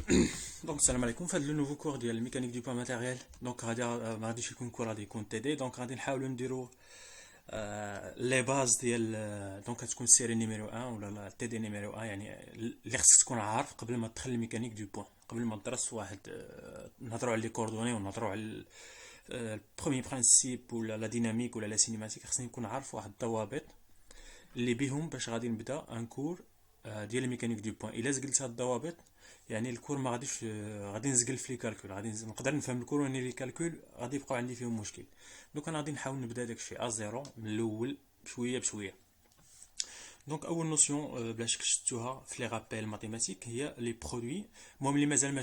دونك السلام عليكم في هذا لو نوفو كور ديال الميكانيك دو بوان ماتيريال. دونك غادي ما غاديش يكون كور، غادي يكون تي دي. دونك غادي نحاولوا نديروا لي باز ديال دونك غتكون السيري نيميرو 1 ولا لا تي دي نيميرو 1، يعني اللي خصك تكون عارف قبل ما تدخل الميكانيك دو بوان، قبل ما تدرس واحد نهضروا على لي كوردوني ونهضروا على البروميي برانسيپ ولا لا ديناميك ولا لا سينيماتيك. خصني نكون عارف واحد الضوابط اللي بيهم باش غادي نبدا ان كور ديال الميكانيك دو بوان. الا زقلت هاد الضوابط يعني الكور ما غاديش غادي نزقل في لي كالكول، غادي نقدر نفهم الكور وني لي كالكول غادي يبقاو عندي فيهم مشكل. دونك انا غادي نحاول نبدا داكشي ا زيرو من الاول بشويه بشويه. دونك اول نوسيون بلا شك شفتوها في لي رابيل ماتيماتيك هي لي برودوي. المهم اللي مازال ما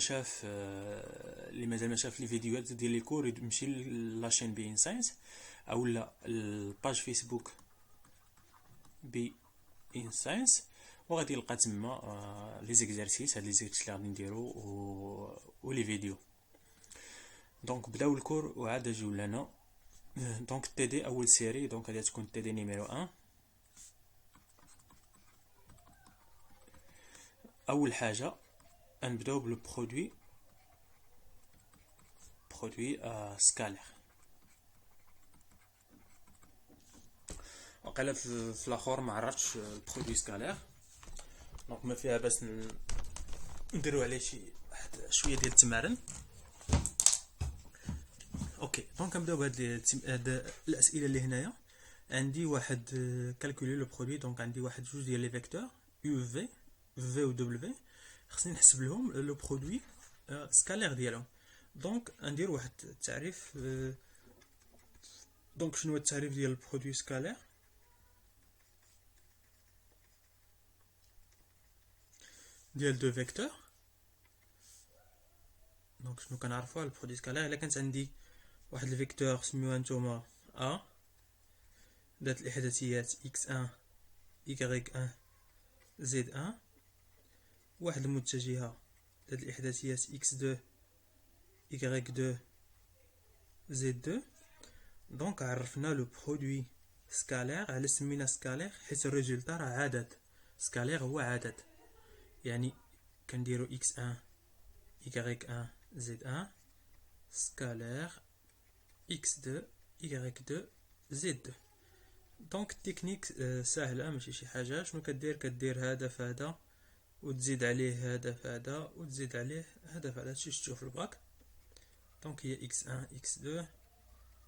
شاف لي فيديوهات ديال لي كور يمشي لاشين بي ان ساينس او لا الباج فيسبوك بي ان ساينس، وغادي يلقى تما لي زيكزارسيس، هاد لي زيكزارسيس اللي غادي نديرو و لي فيديو. دونك بداو الكور وعاد اجيو لنا. دونك تي دي اول سيري، دونك غادي تكون تي دي نيميرو 1. اول حاجه غنبداو بلو برودوي سكالير. وقيلا في الاخر ما عرفتش البرودوي سكالير، دونك ما فيها باس نديرو عليه شي واحد شويه ديال التمارين. اوكي دونك كنبداو بهاد الاسئله اللي هنايا. عندي واحد كالكولي لو برودوي، دونك عندي واحد جوج ديال لي فيكتور يو في و دبليو. خصني نحسب لهم لو برودوي سكالير ديالهم. دونك ندير واحد التعريف. دونك شنو هو التعريف ديال البرودوي سكالير؟ ديال دو فيكتور. دونك شنو كنعرفوا على البرودوي سكالير؟ الا كانت عندي واحد الفيكتور سميوها نتوما ا ذات الاحداثيات x1 y1 z1، واحد المتجهة ذات الإحداثيات x2 y2 z2. دونك عرفنا لو برودوي سكالير. على سمينا سكالير حيت الريزولتا راه عدد. سكالير هو عدد، يعني كنديرو x1 y1 z1 سكالير x2 y2 z2. دونك التكنيك سهله ماشي شي حاجه. شنو كدير هذا في هذا وتزيد عليه هذا في هذا وتزيد عليه هذا في هذا. هادشي شفتوه في الباك. دونك هي x1 x2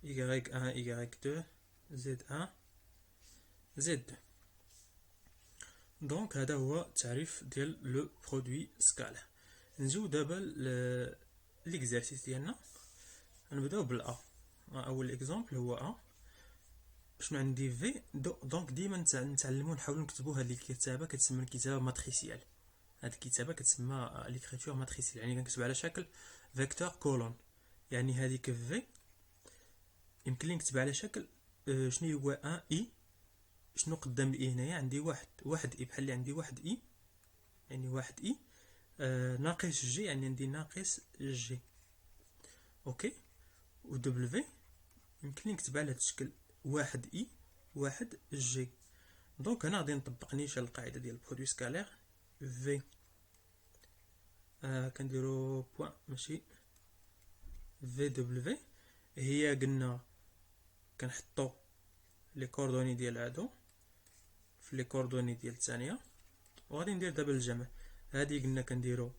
y1 y2 z1 z2. دونك هذا هو التعريف ديال لو برودوي سكالير. نجيو دابا ليكزارسيس ديالنا. نبداو بالا. اول اكزامبل هو ا. شنو عندي في دونك ديما نتعلموا نحاولوا نكتبوا هذه الكتابه كتسمى الكتابه ماتريسيال. هذه الكتابه كتسمى ليكريتور ماتريسيال، يعني كنكتب على شكل فيكتور كولون. يعني هذيك في يمكن لي نكتب على شكل شنو هو ان اي. شنو قدام الاي هنايا؟ عندي واحد اي، بحال اللي عندي واحد اي، يعني واحد اي ناقص جي، يعني عندي ناقص جي. اوكي. و دبليو يمكن لي نكتب على هذا الشكل واحد اي واحد جي. دونك هنا غادي نطبق نيشان القاعده ديال البرودوي سكالير. في كنديرو بوين ماشي في دبليو. هي قلنا كنحطو لي كوردوني ديال هادو في لي كوردوني ديال الثانيه، وغادي ندير دابا الجمع. هادي قلنا كنديرو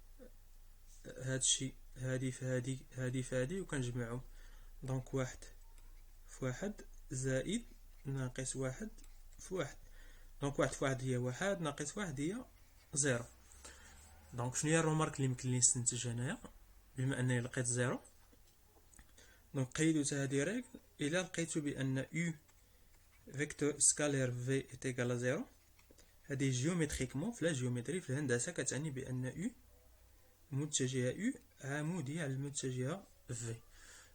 هادشي هادي في هادي هادي في هادي وكنجمعهم. دونك واحد في واحد زائد ناقص واحد في واحد. دونك واحد في واحد هي واحد، ناقص واحد هي زيرو. دونك شنو هي الرومارك اللي يمكن لي نستنتج هنايا بما انني لقيت زيرو؟ دونك قيدوا هذه ريغل. الى لقيتو بان u فيكتور سكالير v est égal à 0، هذه جيومتريكمون في لا جيومتري في الهندسه كتعني بان u متجهه u عموديه على المتجهه v.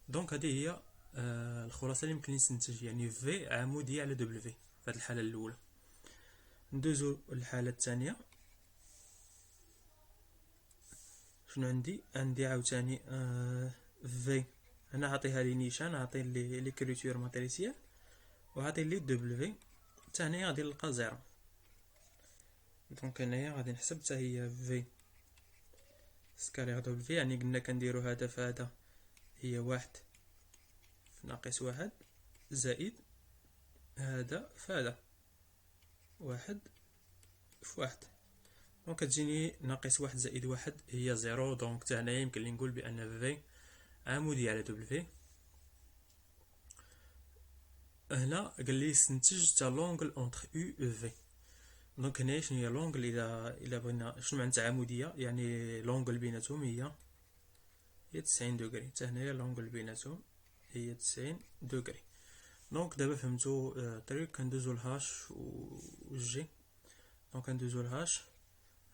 دونك هذه هي الخلاصه اللي يمكن نستنتج، يعني v عموديه على w في هذه الحاله الاولى. ندوزو الحاله الثانيه. شنو عندي عاوتاني في هنا عطيها لي نيشان، عطي لي ليكريتور ماتريسيال وعطي لي دبليو. حتى هنايا غادي نلقى زيرو. دونك هنايا غادي نحسب حتى هي في سكالير دبليو يعني قلنا كنديرو هذا في هذا هي واحد في ناقص واحد زائد هذا في هذا واحد في واحد. دونك كتجيني ناقص واحد زائد واحد هي زيرو. دونك حتى هنايا يمكن لي نقول بان في عمودية على دبليو. هنا قال لي استنتج تا لونغل اونتر يو و في. دونك هنايا شنو هي لونغل؟ الا بغينا شنو معنى عمودية؟ يعني لونغل بيناتهم هي 90 دوغري. حتى هنايا لونغل بيناتهم هي 90 دوغري. دونك دابا فهمتو الطريق. كندوزو لهاش و جي. دونك كندوزو لهاش.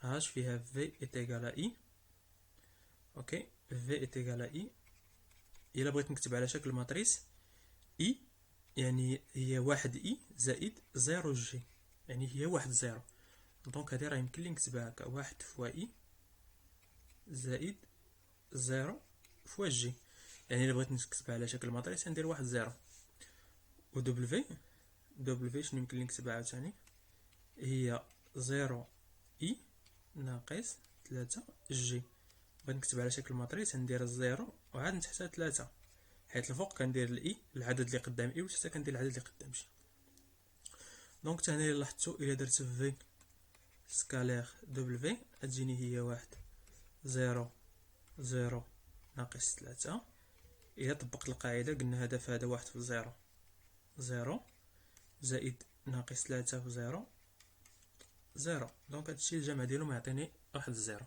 هاش فيها في est égal à i. اوكي في est égal à i. الا بغيت نكتب على شكل ماتريس i يعني هي واحد i زائد زيرو جي، يعني هي واحد زيرو. دونك هادي راه يمكن لي نكتبها هكا واحد فوا i زائد زيرو فوا جي. يعني الا بغيت نكتبها على شكل ماتريس ندير واحد زيرو. و دبليو شنو يمكن لي نكتبها عاوتاني؟ هي زيرو i ناقص 3 جي. بغيت نكتب على شكل ماتريس ندير الزيرو وعاد من تحتها 3، حيت الفوق كندير الاي العدد اللي قدام اي وتحت كندير العدد اللي قدام جي. دونك حتى هنا الا لاحظتوا الا درت في سكالير دبليو تجيني هي واحد زيرو زيرو ناقص 3. الا طبقت القاعده قلنا هذا في هذا واحد في زيرو زيرو زائد ناقص 3 في زيرو زيرو. دونك هادشي الجمع ديالهم يعطيني واحد زيرو.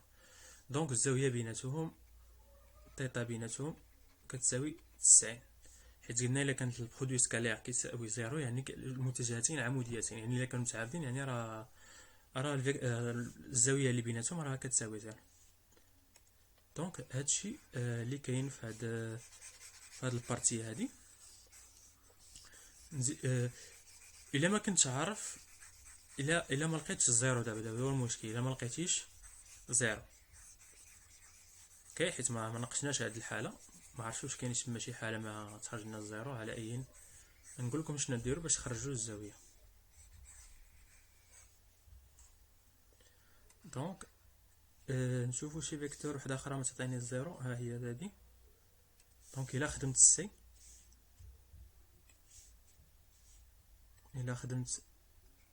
دونك الزاويه بيناتهم تيتا بيناتهم كتساوي 90، حيت قلنا الا كانت البرودوي سكالير كيساوي زيرو يعني المتجهتين عموديتين، يعني الا كانوا متعامدين يعني راه الزاويه اللي بيناتهم راه كتساوي زيرو. دونك هادشي اللي كاين في هاد البارتي هادي. الا ما كنتش عارف الا ما لقيتش الزيرو دابا هو المشكل. الا ما لقيتيش زيرو حيت ما ناقشناش هاد الحاله، ما عرفتش واش كاين تما شي حاله ما تخرج لنا الزيرو. على اي نقول لكم شنو نديروا باش نخرجوا الزاويه. دونك نشوفوا شي فيكتور وحده اخرى ما تعطيني الزيرو. ها هي هذه. دونك الا خدمت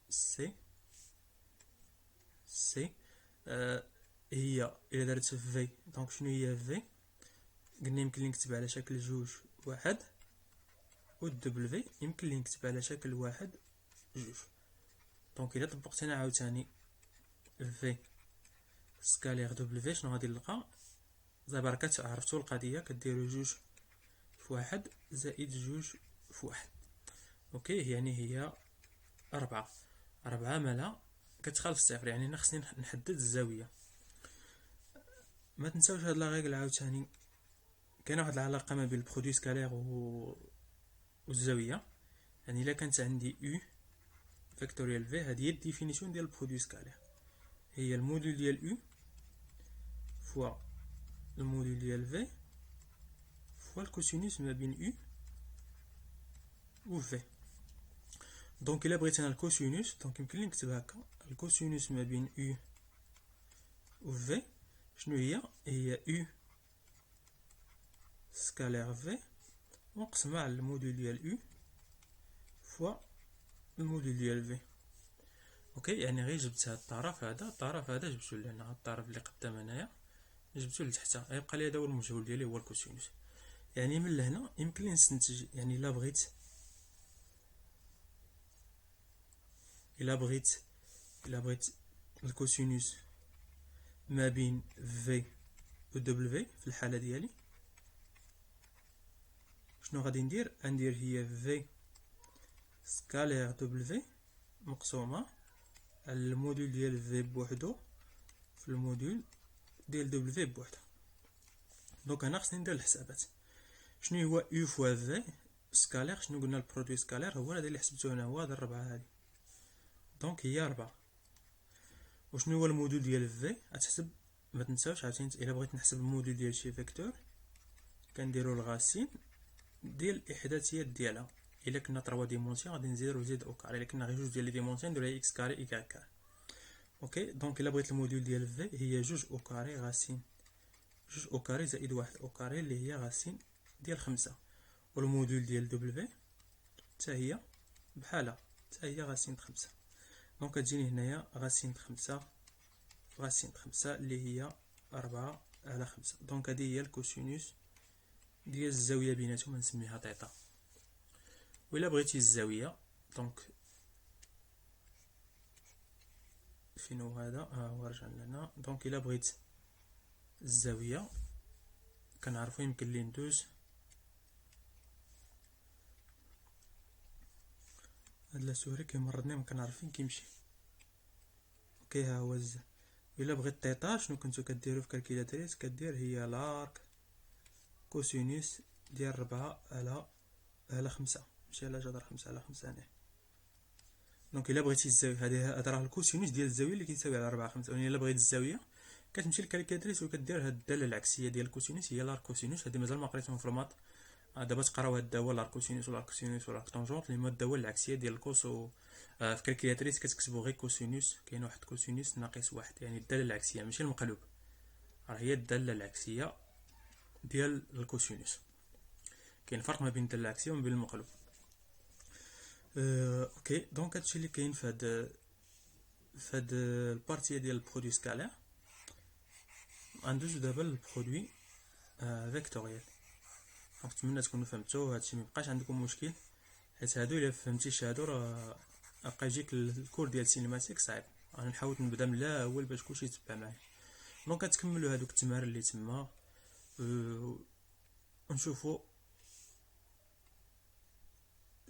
السي سي هي الا درت في دونك شنو هي في؟ قلنا يمكن لي نكتب على شكل جوج واحد، و دبليو يمكن لي نكتب على شكل واحد جوج. دونك الا طبقت هنا عاوتاني في سكالير دبليو شنو غادي نلقى؟ دابا عرفتوا القضيه كديروا جوج في واحد زائد جوج في واحد. اوكي يعني هي أربعة. مالا كتخالف الصفر، يعني انا خصني نحدد الزاويه. ما تنساوش هاد لا ريغل عاوتاني كاينه واحد العلاقه ما بين البرودوي سكالير والزاويه. يعني الا كانت عندي u فاكتوريال v هذه هي الديفينيسيون ديال البرودوي سكالير، هي الموديل ديال u فوا الموديل ديال v فوا الكوسينوس ما بين u و v. دونك الا بغيت انا الكوسينوس دونك يمكن لي نكتب هكا الكوسينوس ما بين u و v شنو هي u سكالير v مقسمة على الموديل ديال u فوا الموديل ديال v. اوكي يعني غير جبت هاد الطرف هذا جبتو لهنا، الطرف اللي قدام هنايا جبتو لتحت، يبقى لي هذا هو المجهول ديالي هو الكوسينوس. يعني من لهنا يمكن لي نستنتج، يعني الا بغيت الكوسينوس ما بين في و دبليو في الحاله ديالي شنو غادي ندير هي في سكالير دبليو مقسومه على الموديل ديال في بوحدو في الموديل ديال دبليو بوحدو. دونك هنا خصني ندير الحسابات. شنو هو u فوا في سكالير؟ شنو قلنا البرودوي سكالير هو هذا اللي حسبته هنا، هو هذا الربعه هذه. دونك هي 4. وشنو هو الموديل ديال في؟ غتحسب ما تنساوش عاوتاني الا بغيت نحسب الموديل ديال شي فيكتور كنديروا الغاسين ديال الاحداثيات ديالها. الا كنا 3 ديمونسيون غادي نزيدو زد او كاري، الا كنا غير جوج ديال لي ديمونسيون نديرو اكس كاري اي كاري. اوكي دونك الا بغيت الموديل ديال في هي جوج او كاري غاسين جوج او كاري زائد واحد او كاري اللي هي غاسين ديال 5. والموديل ديال دبليو حتى هي بحالها، حتى هي غاسين 5. دونك كتجيني هنايا غاسين 5 غاسين 5 اللي هي 4 على 5. دونك هذه هي الكوسينوس ديال الزاويه بيناتهم، نسميها تيتا. وإلا بغيتي الزاويه دونك فين هو هذا؟ هو رجع لنا. دونك الا بغيت الزاويه كنعرفو يمكن لي ندوز هاد لاسوري كيمرضني مكنعرف فين كيمشي. اوكي ها هو الا بغيت تيتا شنو كنتو كديرو في كالكيلاتريس؟ كدير هي لارك كوسينوس ديال 4 على 5، ماشي على جذر 5 على 5 هنا. دونك الا بغيتي الزاويه هذا راه الكوسينوس ديال الزاويه اللي كيساوي على 4 5. الا بغيت الزاويه كتمشي للكالكيلاتريس وكدير هاد الداله العكسيه ديال الكوسينوس هي لارك كوسينوس. هادي مازال ما قريتهم في المات، دابا تقراو هاد الدواء لارك كوسينوس ولا كوسينوس ولا طونجونط اللي هما الدواء العكسيه ديال الكوس. في كالكيلاتريس كتكتبوا غير كوسينوس، كاين واحد كوسينوس ناقص واحد، يعني الداله العكسيه ماشي المقلوب، راه هي الداله العكسيه ديال الكوسينوس. كاين فرق ما بين الداله العكسيه وما بين المقلوب. اوكي دونك هادشي اللي كاين في هاد البارتيه ديال البرودوي سكالير. غندوزو دابا للبرودوي فيكتوريال. دونك نتمنى تكونوا فهمتوا هادشي، ميبقاش عندكم مشكل، حيت هادو الا فهمتيش هادو راه بقى يجيك الكور ديال سينماتيك صعيب. غنحاول نبدا من الاول باش كلشي يتبع معايا. دونك كتكملوا هادوك التمارين اللي تما ونشوفوا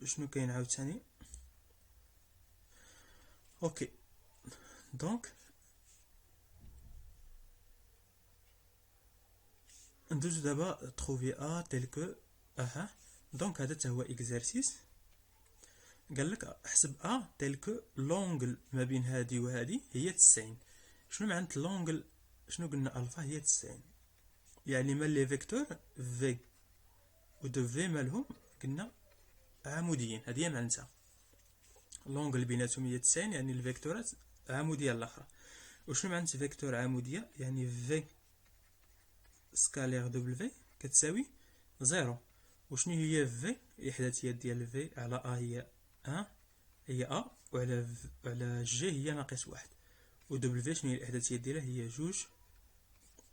شنو كاين عاوتاني. اوكي دونك ندوزو دابا تروفي ا تيل كو اها. دونك هذا حتى هو اكزرسيس، قالك احسب ا تيل كو لونغل ما بين هادي وهادي هي 90. شنو معنى لونغل؟ شنو قلنا الفا هي 90، يعني مال لي فيكتور في و دو في مالهم قلنا عموديين. هذه هي معناتها لونغل بيناتهم هي 90، يعني الفيكتورات عموديه الاخرى. وشنو معنى فيكتور عموديه؟ يعني في سكالير دبليو كتساوي 0. وشنو هي في؟ الاحداثيات ديال في على ا هي 1 هي ا، وعلى جي هي ناقص 1. و دبليو شنو هي الاحداثيات ديالها؟ هي 2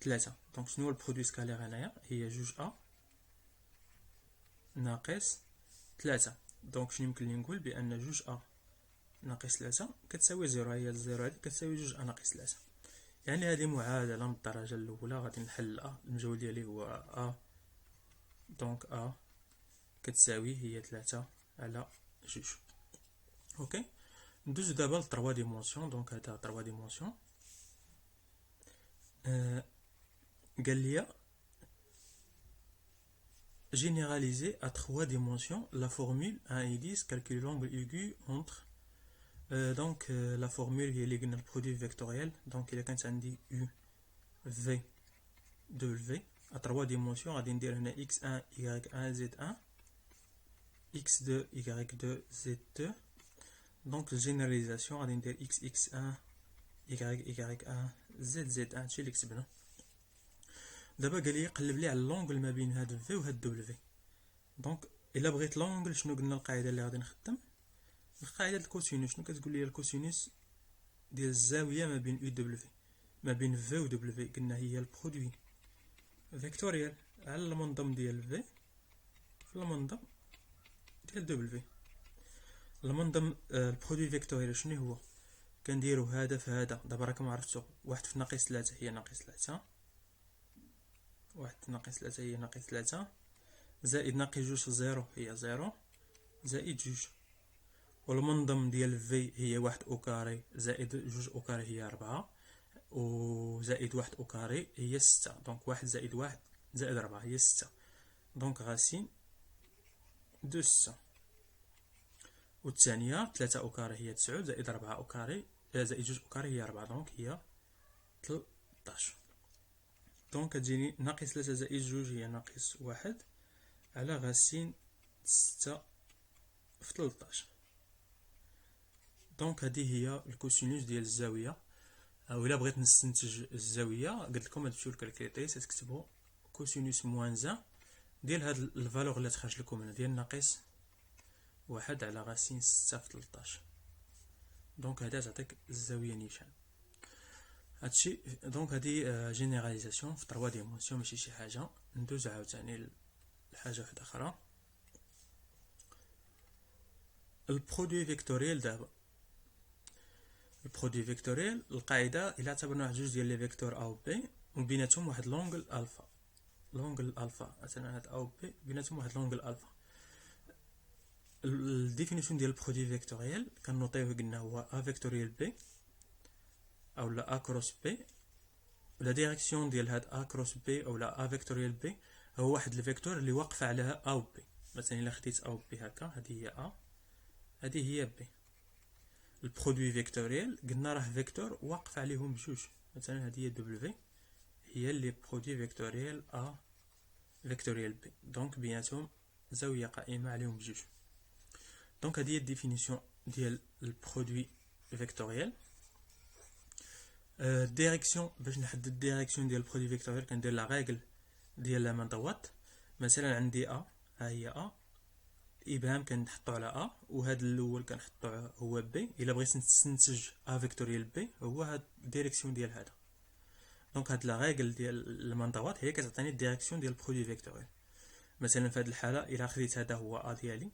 3. دونك شنو هو البرودوي سكالير هنايا؟ هي 2 ا ناقص 3. دونك شنو يمكن لي نقول؟ بان 2 ا ناقص 3 كتساوي 0. هي الزيرو هادي كتساوي 2 ا ناقص 3. يعني هذه معادله من الدرجه الاولى غادي نحل ا. المجهول ديالي هو ا، دونك ا كتساوي هي 3 على 2. اوكي ندوزو دابا ل 3 ديمونسيون. دونك هذا 3 ديمونسيون. قال لي généraliser à 3 dimensions la formule 1 et 10 calcule l'angle aigu entre donc la formule هي اللي قلنا البرودوي فيكتوريال. دونك الا كانت عندي u v w à 3 dimensions غادي ندير هنا x1 y1 z1 x2 y2 z2. دونك الجينيراليزاسيون غادي ندير x1 y1 z1 هادشي اللي كتبنا. دابا قال لي قلب لي على لونغل ما بين هاد في وهاد دبليو. دونك الا بغيت لونغل شنو قلنا القاعده اللي غادي نخدم؟ القاعده الكوسينوس. شنو كتقول لي الكوسينوس ديال الزاويه ما بين يو دبليو ما بين في و دبليو؟ قلنا هي البرودوي فيكتوريال على المنظم ديال في في المنظم ديال دبليو. المنظم البرودوي فيكتوريال شنو هو؟ كنديرو هذا في هذا. دابا راكم عرفتو واحد في ناقص 3 هي ناقص 3، واحد ناقص 3 هي ناقص 3، زائد ناقص 2 في 0 هي 0، زائد 2. والمنظم ديال في هي 1 او كاري زائد 2 او كاري هي 4، وزائد 1 او كاري هي 6. دونك 1 زائد 1 زائد 4 هي 6. دونك غاسين 2 6. والثانيه 3 او كاري هي 9 زائد 4 او كاري زائد 2 او كاري هي 4، دونك هي 13. دونك كتجيني ناقص 3 زائد 2 هي ناقص 1 على غاسين 6 في 13. دونك هذه هي الكوسينوس ديال الزاويه او الا بغيت نستنتج الزاويه قلت لكم تمشيو للكالكليتريس تكتبوا كوسينوس موان زان ديال هاد الفالور اللي تخرج لكم هنا ديال ناقص 1 على غاسين 6 في 13. دونك هذا تعطيك الزاويه نيشان. هادشي دونك هادي جينيراليزاسيون في 3 ديمونسيون ماشي شي حاجه. ندوز عاوتاني لحاجه واحده اخرى. البرودوي فيكتوريال دابا. البرودوي فيكتوريال القاعده الا اعتبرنا واحد جوج ديال لي فيكتور ا و بي وبيناتهم واحد لونغل الفا. لونغل الفا مثلا هاد ا و بي بيناتهم واحد لونغل الفا. الديفينيسيون ديال البرودوي فيكتوريال كنوطيوه قلنا هو ا فيكتوريال بي او لا ا كروس بي. لا ديريكسيون ديال هاد ا كروس بي او لا ا فيكتوريال بي هو واحد الفيكتور اللي واقفه على ا و بي. مثلا الا خديت ا و بي هكا هذه هي ا هذه هي بي. البرودوي فيكتوريال قلنا راه فيكتور واقف عليهم بجوج. مثلا هذه هي دبليو هي اللي برودوي فيكتوريال ا فيكتوريال بي. دونك بيناتهم زاويه قائمه عليهم بجوج. دونك هذه هي الديفينيسيون ديال البرودوي فيكتوريال. الديريكسيون باش نحدد الديريكسيون ديال البرودوي فيكتوريال كندير لا ريغل ديال لا مان دوات. مثلا عندي ا ها هي ا الابهام كنحطو على ا وهذا الاول كنحطو هو بي. الا بغيت نستنتج ا فيكتوريال بي هو هاد الديريكسيون ديال هذا. دونك هاد لا ريغل ديال مان دوات هي كتعطيني الديريكسيون ديال البرودوي فيكتوريال. مثلا في هذه الحاله الا خديت هذا هو ا ديالي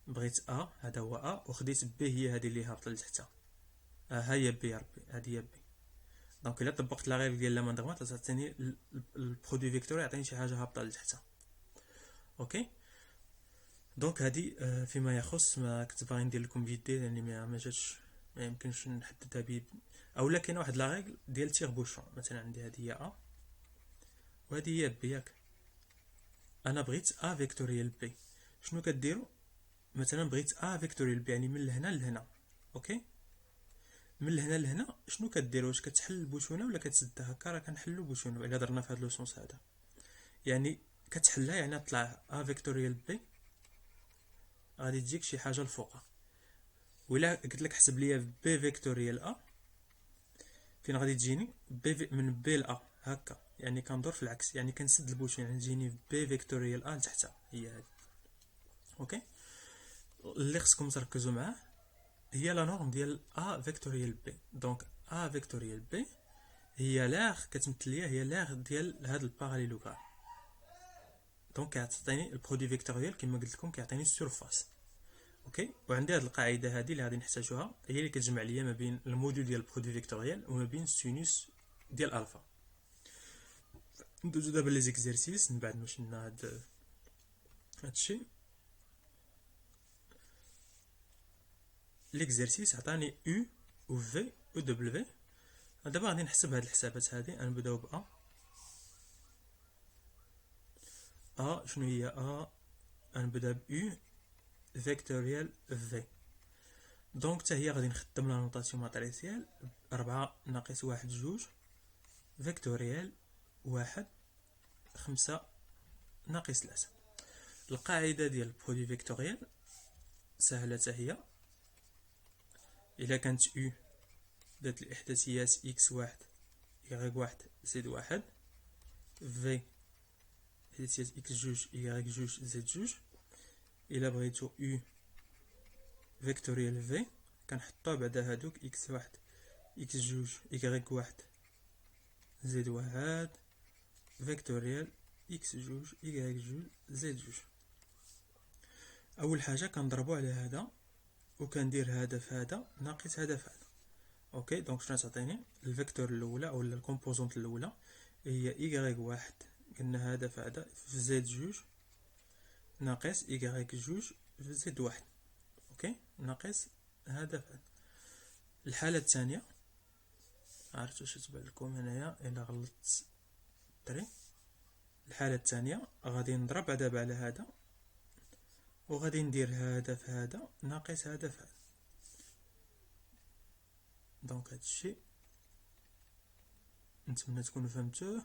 بغيت ا هذا هو ا وخديت بي هي هذه اللي هابطه لتحتها ها هي بي ربي هذه هي بي. دونك الا طبقت لا ريغل ديال لا مان دوات تعطيني البرودوي فيكتوريال يعطيني شي حاجه هابطه لتحتها. اوكي دونك هادي فيما يخص ما كنت باغي ندير لكم بيدي لاني ما جاتش ما يمكنش نحددها بيد اولا كاينه واحد لا ريغل ديال تيغ بوشون. مثلا عندي هذه هي ا وهذه هي بي ياك. انا بغيت ا فيكتوريال بي شنو كديروا؟ مثلا بغيت ا فيكتوريال بي يعني من لهنا لهنا. اوكي من لهنا لهنا شنو كديروا؟ واش كتحل البوشونه ولا كتسدها؟ هكا راه كنحلوا بوشونه الا درنا في هذا لو سونس هذا يعني كتحلها يعني طلع ا فيكتوريال بي غادي تجيك شي حاجه الفوق. ولا قلت لك حسب ليا بي فيكتوريال ا فين غادي تجيني بي من بي ل ا هكا يعني كندور في العكس يعني كنسد البوشين يعني تجيني بي فيكتوريال ا لتحت هي هذه. اوكي اللي خصكم تركزوا معاه هي لا نورم ديال ا فيكتوريال بي. دونك ا فيكتوريال بي هي لاغ كتمثل ليا هي لاغ ديال هذا الباراليلوغرام. دونك كيعطيني البرودوي فيكتوريال كما قلت لكم كيعطيني السيرفاس. اوكي وعندي هذه القاعده هذه اللي غادي نحتاجوها هي اللي كتجمع ليا ما بين الموديل ديال البرودوي فيكتوريال وما بين السينوس ديال الفا. ندوزو دابا لي زيكزيرسيس من بعد ما شفنا هادشي. ليكزيرسيس عطاني او و في و دبليو. دابا غادي نحسب هاد الحسابات هادي. غنبداو ب ا شنو هي ا غنبدا ب او فيكتوريال في. دونك حتى هي غادي نخدم لا نوطاسيون ماتريسيال 4 ناقص 1 2 فيكتوريال 1 5 ناقص 3. القاعده ديال البرودوي فيكتوريال سهله حتى هي. الا كانت او ذات الاحداثيات x1 y1 z1 في احداثيات x2 y2 z2. الا بغيتو او فيكتوريال في كنحطوه بعد هادوك x1 x2 y1 z1 فيكتوريال x2 y2 z2. اول حاجه كنضربو على هذا وكندير هذا في هذا ناقص هذا في هذا. اوكي دونك شنو تعطيني الفيكتور الاولى او الكومبوزونط الاولى هي y1 قلنا هذا في هذا في z2 ناقص y2 في z1. اوكي ناقص هذا في هذا. الحاله الثانيه عرفتوا واش تبان لكم هنايا الا غلطت الطري. الحاله الثانيه غادي نضرب دابا على هذا وغادي ندير هذا في هذا ناقص هذا في هذا. دونك هادشي نتمنى تكونوا فهمتوه.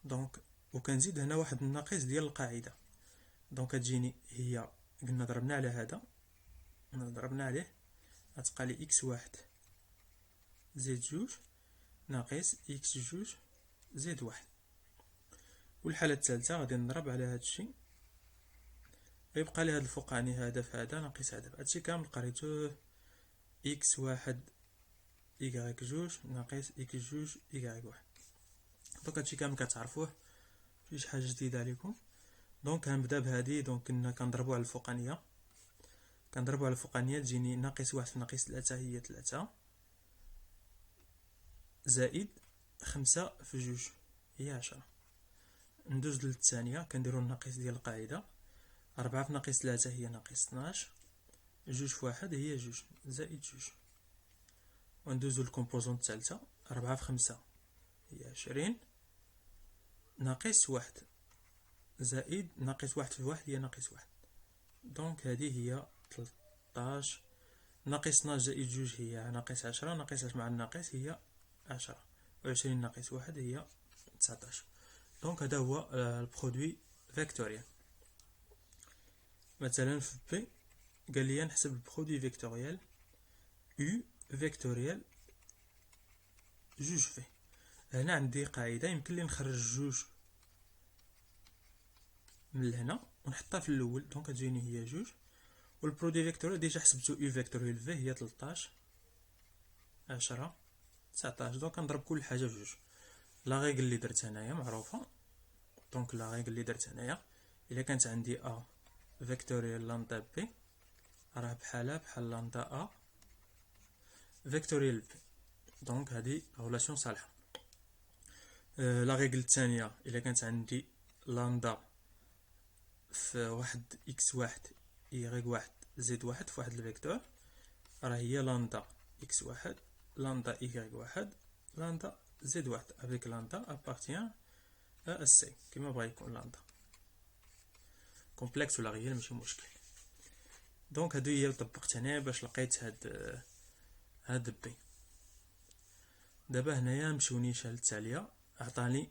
دونك وكنزيد هنا واحد الناقص ديال القاعده. دونك تجيني هي قلنا ضربنا على هذا ضربنا عليه غتبقى لي اكس واحد زائد جوج ناقص اكس جوج زائد واحد. والحالة الثالثة غادي نضرب على هادشي، غيبقى لي هاد الفوقاني هذا في هذا ناقص هذا، هادشي كامل قريتوه اكس واحد إيكغيك جوج ناقص إكس جوج إيكغيك واحد. دونك هادشي كامل كتعرفوه، مفيش حاجة جديدة عليكم. دونك غنبدا بهادي. دونك كنا كنضربو على الفوقانية، كنضربو على الفوقانية تجيني ناقص واحد في ناقص تلاتة هي تلاتة، زائد خمسة في جوج هي عشرة. ندوز للثانية، كنديرو الناقص ديال القاعدة، ربعة في ناقص تلاتة هي ناقص طناش، جوج في واحد هي جوج زائد جوج. وندوزو للكومبوزون الثالثة، ربعة في خمسة هي عشرين ناقص واحد زائد ناقص واحد في واحد هي ناقص واحد. دونك هذه هي تلطاش ناقص طناش زائد جوج هي ناقص عشرة، ناقص عشرة مع الناقص هي عشرة، وعشرين ناقص واحد هي تسعطاش. دونك هذا هو البرودوي فيكتوريال. مثلا في بي قال لي نحسب البرودوي فيكتوريال U فيكتوريال جوج في. هنا عندي قاعدة يمكن لي نخرج جوج من لهنا ونحطها في الاول، دونك تجيني هي جوج. والبرودوي فيكتوريال ديجا حسبتو U فيكتوريال في هي تلطاش عشرة تسعطاش. دونك نضرب كل حاجة في جوج. لا غيقل اللي درت هنايا معروفة، دونك لا غيقل اللي درت هنايا إلا كانت عندي A فيكتوريال لامدا بي راه بحالها بحال لامدا A فيكتوريال بي. دونك هذه ريلاسيون صالحة. لا ريغل الثانية إلا كانت عندي لامدا في واحد إكس واحد إيغيك واحد زائد واحد في واحد الفيكتور، راه هي لامدا إكس واحد لامدا إيغيك واحد لامدا زائد واحد افيك لامدا أبارتيان أ سي كيما بغا يكون لامدا كومبلكس ولا غير ماشي مشكل. دونك هادو هي طبقت هنا باش لقيت هاد بي. دابا هنايا نمشيو نيشان التالية، اعطاني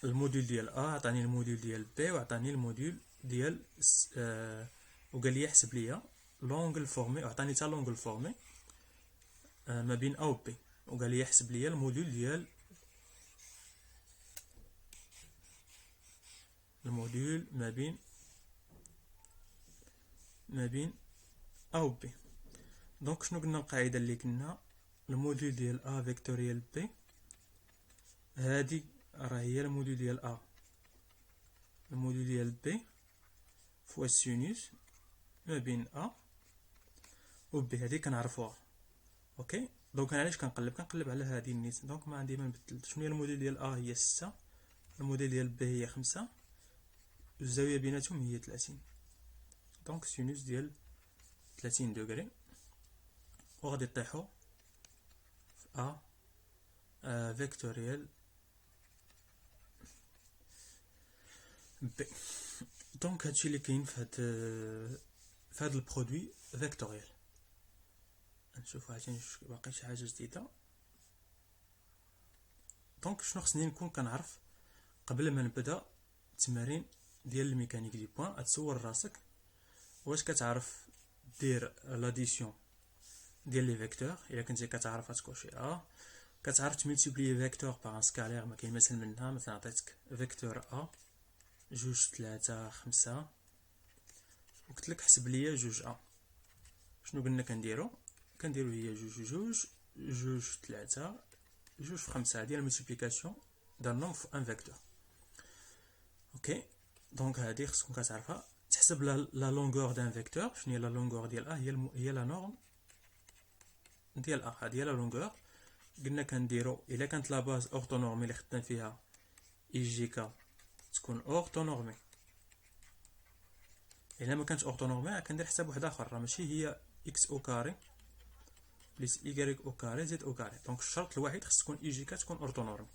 الموديل ديال عطاني الموديل ديال بي وعطاني الموديل ديال وقال لي يحسب ليا لونغل فورمي، وعطاني حتى لونغل فورمي ما بين او بي، وقال لي يحسب ليا الموديل ديال ما بين او بي. دونك شنو قلنا القاعده اللي كنا الموديل ديال ا فيكتوريال بي، هادي راه هي الموديل ديال ا الموديل ديال بي فوا السينوس ما بين ا و بي، هادي كنعرفوها. اوكي دونك انا علاش كنقلب على هادي النيت. دونك ما عندي ما نبدل. شنو هي الموديل ديال ا هي 6، الموديل ديال بي هي 5، الزاويه بيناتهم هي 30. دونك سينوس ديال 30 دوغري وغادي يطيحوا في ا فيكتوريال بي. دونك هادشي اللي كاين في هاد البرودوي فيكتوريال. نشوف عاوتاني باقي شي حاجه جديده. دونك شنو خصني نكون كنعرف قبل ما نبدا التمارين ديال الميكانيك دي بوين؟ تسول راسك واش كتعرف دير لاديسيون ديال لي فيكتور. الا كنتي كتعرف غتكوشي كتعرف تملتيبلي فيكتور باغ ان سكالير ما كاين مثل منها. مثلا عطيتك فيكتور ا جوج تلاتة خمسة وقلت لك حسب ليا جوج شنو قلنا كنديرو هي جوج تلاتة جوج في خمسة. هادي الملتيبليكاسيون دان نومبر في ان فيكتور. اوكي دونك هادي خصكم كتعرفها. تحسب لا لونغور دان فيكتور. شنو هي لا لونغور ديال هي لا نورم ديال هادي هي لا لونغور. قلنا كنديرو الا كانت لا باز اورتونورمي اللي خدام فيها اي جي كا تكون اورتونورمي. الا ما كانتش اورتونورمي كندير حساب واحد اخر، راه ماشي هي اكس او كاري بلس ايغريك او كاري زائد او كاري. دونك الشرط الوحيد خص تكون اي جي كا تكون اورتونورمي.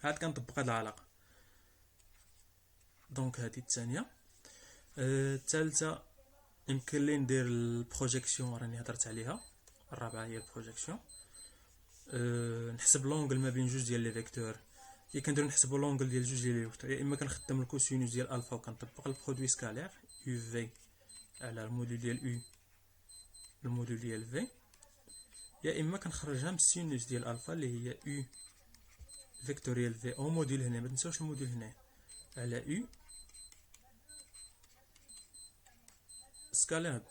عاد كنطبق هاد العلاقه. دونك هادي الثانيه. الثالثه يمكن لي ندير البروجيكسيون راني هضرت عليها. الرابعه هي البروجيكسيون. نحسب لونغل ما بين جوج ديال لي فيكتور هي كنديرو نحسبو لونغل ديال جوج ديال لي ويكتور، يا اما كنخدم الكوسينوس ديال الفا وكنطبق البرودوي سكالير يو في على الموديل ديال يو الموديل ديال في، يا اما كنخرجها من السينوس ديال الفا اللي هي يو فيكتوريال في او موديل هنا، ما تنساوش الموديل هنا على يو سكالير.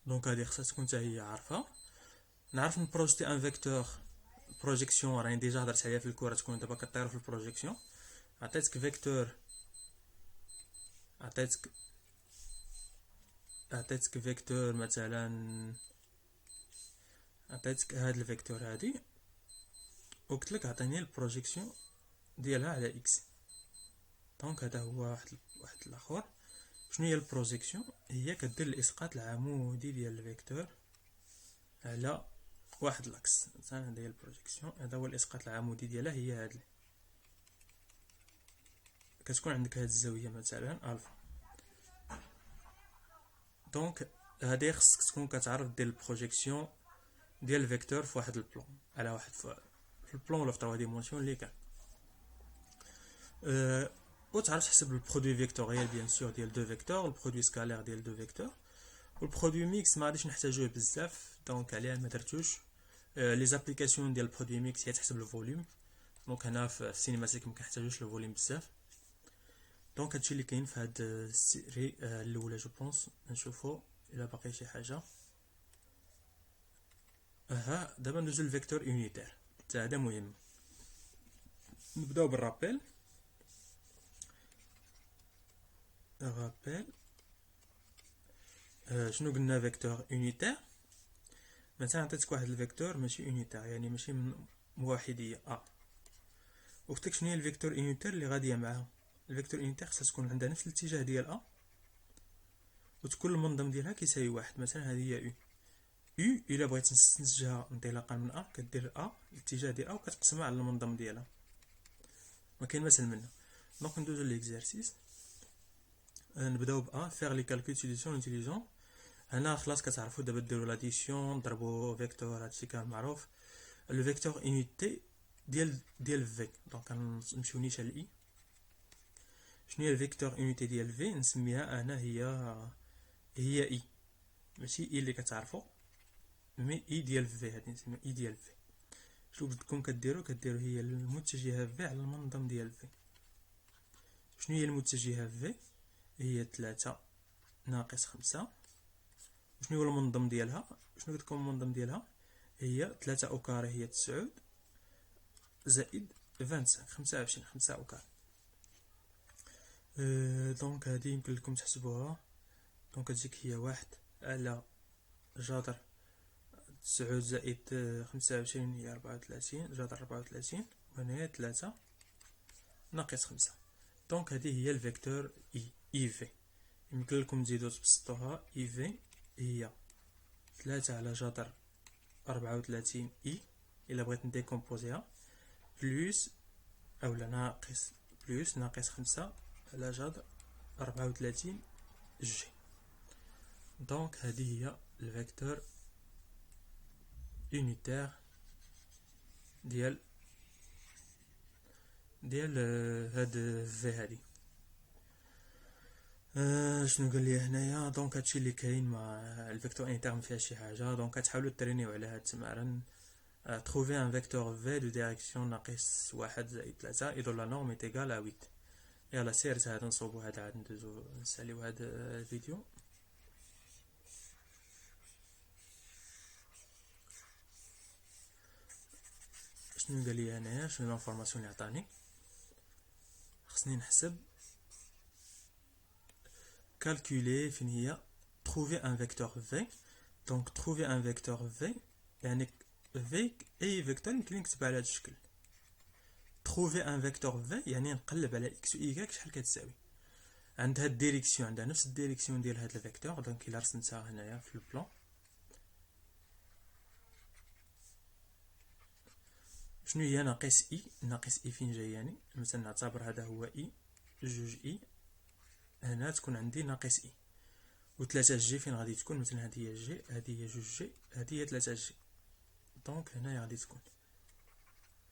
دونك هادي خصها تكون حتى هي عارفه. نعرف نبروجيتي ان فيكتور بروجيكسيون، راني ديجا هضرت عليها في الكورة، تكون دابا كطير في البروجيكسيون. عطيتك فيكتور، عطيتك فيكتور مثلا، عطيتك هاد الفيكتور هادي وقلت لك عطيني البروجيكسيون ديالها على اكس. دونك هذا هو واحد الاخر. شنو هي البروجيكسيون؟ هي كدير الاسقاط العمودي ديال الفيكتور على واحد لاكس. مثلا هذا هي البروجيكسيون، هذا هو الاسقاط العمودي ديالها، هي هاد كتكون عندك هاد الزاويه مثلا الفا. دونك هادي خصك تكون كتعرف دير البروجيكسيون ديال الفيكتور في واحد البلون على واحد في البلون ولا في 3 ديمونسيون اللي كان. وتعرف تحسب البرودوي فيكتوريال بيان سور ديال دو فيكتور، البرودوي سكالير ديال دو فيكتور، والبرودوي ميكس ما غاديش نحتاجوه بزاف، دونك عليها ما درتوش. لي زابليكاسيون ديال البرودوي ميكس هي تحسب الفوليوم، دونك هنا في السينماتيك ما كنحتاجوش الفوليوم بزاف. دونك هادشي اللي كاين في هاد السيري الاولى. جو بونس نشوفو الا باقي شي حاجه. دابا ندوزو للفيكتور يونيتير، حتى هذا مهم. نبداو بالرابيل. شنو قلنا فيكتور يونيتير؟ مثلا عطيتك واحد الفيكتور ماشي يونيتير، يعني ماشي موحديه وقلت لك شنو هي الفيكتور يونيتير اللي غاديه معاها. الفيكتور يونيتير خصها تكون عندها نفس الاتجاه ديال وتكون المنظم ديالها كيساوي واحد. مثلا هذه هي يو الا بغيت نستنتجها انطلاقا من كدير الاتجاه ديال وكتقسمها على المنظم ديالها، ما كاين مثل منها. دونك ندوزو ليكزارسيس. نبداو فيغ لي كالكول سوليسيون انتيليجون. هنا خلاص كتعرفوا دابا ديروا لاديسيون، ضربوا فيكتور، هادشي كان معروف. لو فيكتور يونيتي ديال في، دونك غنمشيو نيشان الاي. شنو هي الفيكتور يونيتي ديال في؟ نسميها انا هي اي، ماشي اي اللي كتعرفوا، مي اي ديال في، هادي نسميها اي ديال في. شنو بدكم كديروا هي المتجهه في على المنظم ديال في. شنو هي المتجهه في؟ هي 3 ناقص 5. شنو هو المنظم ديالها؟ شنو كتكون المنظم ديالها؟ هي 3 او كاري هي 9 زائد 25 5 او كاري. دونك هادي يمكن لكم تحسبوها. دونك تجيك هي 1 على جذر 9 زائد 25 هي 34 جذر 34، وهنايا 3 ناقص 5. دونك هذه هي الفيكتور اي في. يمكن لكم تزيدو تبسطوها. اي في هي 3 على جذر 34 اي الا بغيت نديكومبوزيها، بلوس اولا ناقص 5 على جذر 34 جي. دونك هذه هي الفيكتور يونيتير ديال هاد في هادي. شنو قال لي هنايا؟ دونك هادشي اللي كاين مع الفيكتور يونيتير ما فيها شي حاجه. دونك كتحاولوا ترينيو على هاد التمارين. trouver un vecteur v de direction ناقص 1 زائد 3 et dont la norme est égale à 8. يلا سيرت هذا نصوبو هذا، عاد ندوزو نساليو هذا الفيديو. شنو قال لي هنايا؟ شنو الانفورماسيون اللي عطاني؟ خصني نحسب calculer فين هي trouver un vecteur v. donc trouver un vecteur v يعني v اي فيكتور يمكن نكتبها على هذا الشكل. trouver un vecteur v يعني نقلب على x و y شحال كتساوي. عندها الديريكسيون، عندها نفس الديريكسيون ديال هذا الفيكتور. دونك الا رسمتها هنايا في البلان، شنو هي ناقص اي؟ ناقص اي فين جاي؟ يعني مثلا نعتبر هذا هو اي، جوج اي، هنا تكون عندي ناقص اي، و3 جي فين غادي تكون؟ مثلا هذه هي جي، هذه هي جوج جي، هذه هي 3 جي. دونك هنايا غادي تكون،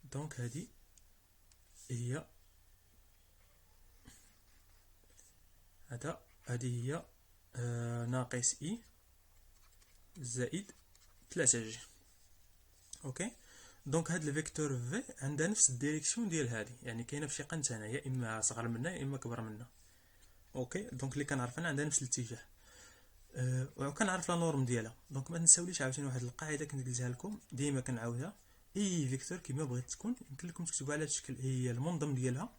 دونك هذه هي هذه هي ناقص اي زائد 3 جي. اوكي دونك هاد الفيكتور في عندها نفس الديريكسيون ديال هذه، يعني كاينه في شي قنت هنا يا اما صغر منها يا اما كبر منها. اوكي دونك اللي كنعرف انا عندها نفس الاتجاه، وكنعرف لا نورم ديالها. دونك ما تنساوليش عاوتاني واحد القاعده كنت قلتها لكم ديما كنعاودها، اي فيكتور كيما بغيت تكون يمكن لكم تكتبوا على هذا الشكل، هي المنظم ديالها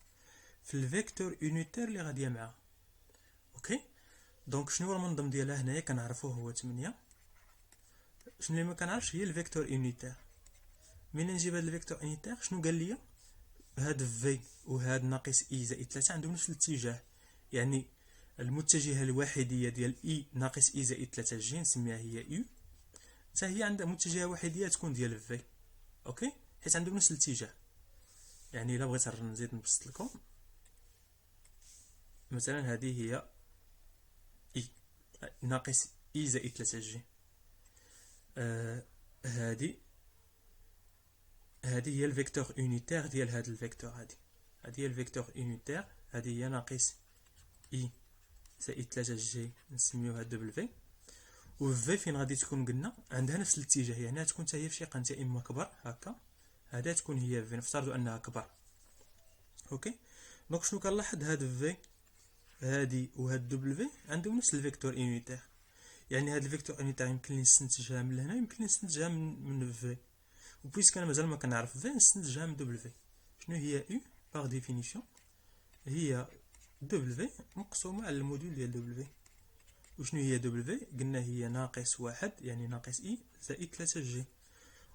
في الفيكتور يونيتير اللي غاديه معاها. اوكي دونك شنو هو المنظم ديالها هنايا كنعرفوه هو 8. شنو اللي ما كنعرفش هي الفيكتور يونيتير. من نجيب هذا الفيكتور يونيتير شنو قال لي؟ هاد في وهاد ناقص اي زائد 3 عندهم نفس الاتجاه، يعني المتجهه الوحيديه ديال اي ناقص اي زائد 3 جي نسميها هي يو، حتى هي عندها متجهه وحيديه تكون ديال في. اوكي حيت عندهم نفس الاتجاه. يعني الا بغيت نزيد نبسط لكم، مثلا هذه هي اي ناقص اي زائد 3 جي، هذه هي الفيكتور يونيتير ديال هذا الفيكتور. هذه هي الفيكتور يونيتير، هذه هي ناقص اي زائد 3 جي نسميوها دبليو. و في فين غادي تكون قلنا عندها نفس الاتجاه، يعني غتكون حتى هي في شي قنت يا اما كبر هكا، هذا تكون هي في نفترضوا انها كبر. اوكي دونك شنو كنلاحظ؟ هاد في هادي وهاد دبليو عندهم نفس الفيكتور يونيتير، يعني هاد الفيكتور يونيتير يمكن لي نستنتجها من هنا، يمكن لي نستنتجها من في، وبويسك انا مازال ما كنعرف في نستنتجها من دبليو. شنو هي يو باغ ديفينيسيون؟ هي دبليو مقسومه على الموديول ديال دبليو. وشنو هي دبليو؟ قلنا هي ناقص 1 يعني ناقص اي زائد 3 جي،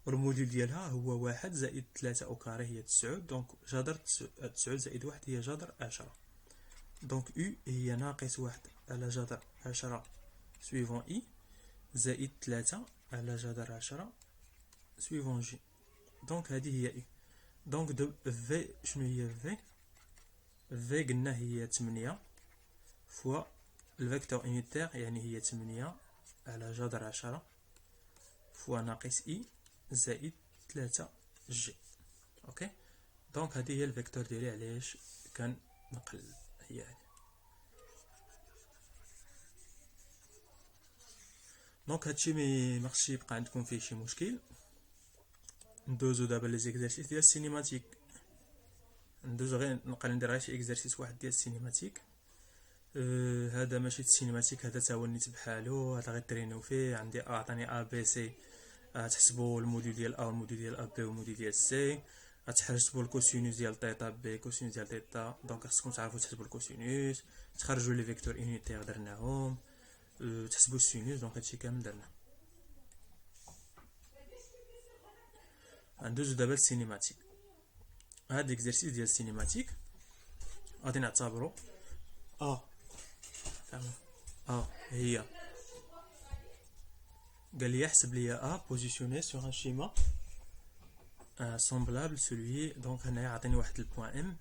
والموديول ديالها هو 1 زائد 3 او كاري هي 9، دونك جذر 9 زائد 1 هي جذر 10. دونك يو هي ناقص 1 على جذر 10 سويفون اي زائد 3 على جذر 10 سويفون جي. دونك هذه هي اي. دونك دو في شنو هي في؟ في قلنا هي 8 فوا الفيكتور يونيتير، يعني هي 8 على جذر 10 فوا ناقص اي زائد 3 جي. اوكي دونك هذه هي الفيكتور ديالي علاش كنقل هي هذه. دونك هادشي ما خصش يبقى عندكم فيه شي مشكل. ندوزو دابا لي زيكزارسيس ديال السينيماتيك، ندوزو غير نبقى ندير غير شي اكزارسيس واحد ديال السينيماتيك. هذا ماشي السينيماتيك، هذا تا هو النيت بحالو، هذا غير ترينيو فيه. عندي عطاني ا بي سي، تحسبوا الموديل ديال ا والموديل ديال ا بي والموديل ديال سي، تحسبوا الكوسينوس ديال تيتا بي كوسينوس ديال تيتا. دونك خصكم تعرفوا تحسبوا الكوسينوس، تخرجوا لي فيكتور يونيتير درناهم، تحسبوا السينوس. دونك هادشي كامل درنا. ندوزو دابا للسينيماتيك. هاد الاكزرسيس ديال السينيماتيك غادي نعتبروا هي قال لي احسب لي بوزيسيوني سور ان شيما semblable celui. دونك هنايا عطيني واحد البوان ام